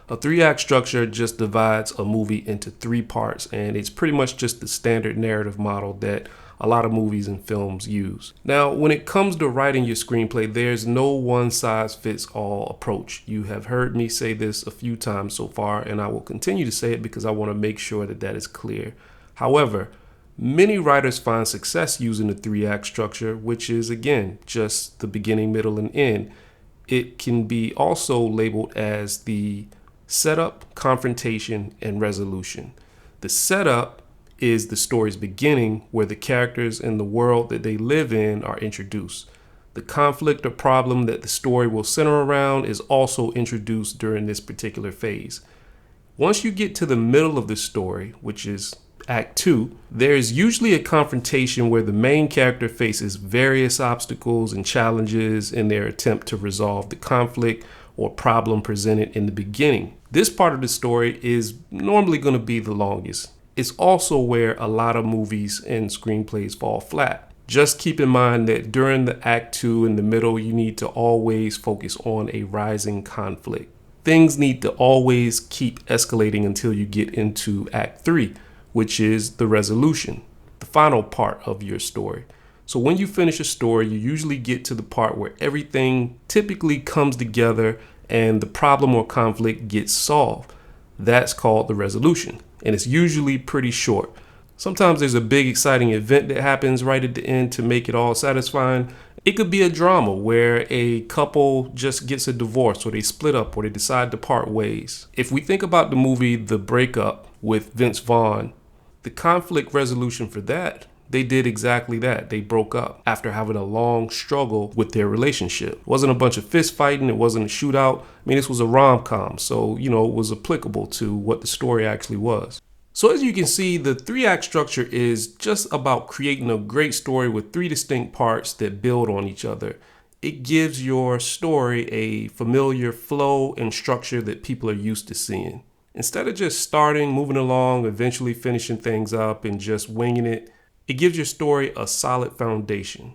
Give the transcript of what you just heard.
A three-act structure just divides a movie into three parts, and it's pretty much just the standard narrative model that a lot of movies and films use. Now, when it comes to writing your screenplay, there's no one-size-fits-all approach. You have heard me say this a few times so far, and I will continue to say it because I want to make sure that that is clear. However, many writers find success using the three-act structure, which is, again, just the beginning, middle, and end. It can be also labeled as the setup, confrontation, and resolution. The setup is the story's beginning, where the characters and the world that they live in are introduced. The conflict or problem that the story will center around is also introduced during this particular phase. Once you get to the middle of the story, which is Act 2, there is usually a confrontation where the main character faces various obstacles and challenges in their attempt to resolve the conflict or problem presented in the beginning. This part of the story is normally going to be the longest. It's also where a lot of movies and screenplays fall flat. Just keep in mind that during the Act 2 in the middle, you need to always focus on a rising conflict. Things need to always keep escalating until you get into Act 3, which is the resolution, the final part of your story. So when you finish a story, you usually get to the part where everything typically comes together and the problem or conflict gets solved. That's called the resolution, and it's usually pretty short. Sometimes there's a big exciting event that happens right at the end to make it all satisfying. It could be a drama where a couple just gets a divorce, or they split up, or they decide to part ways. If we think about the movie The Breakup with Vince Vaughn, the conflict resolution for that, they did exactly that. They broke up after having a long struggle with their relationship. It wasn't a bunch of fist fighting. It wasn't a shootout. I mean, this was a rom-com. So, it was applicable to what the story actually was. So as you can see, the three-act structure is just about creating a great story with three distinct parts that build on each other. It gives your story a familiar flow and structure that people are used to seeing. Instead of just starting, moving along, eventually finishing things up and just winging it, it gives your story a solid foundation.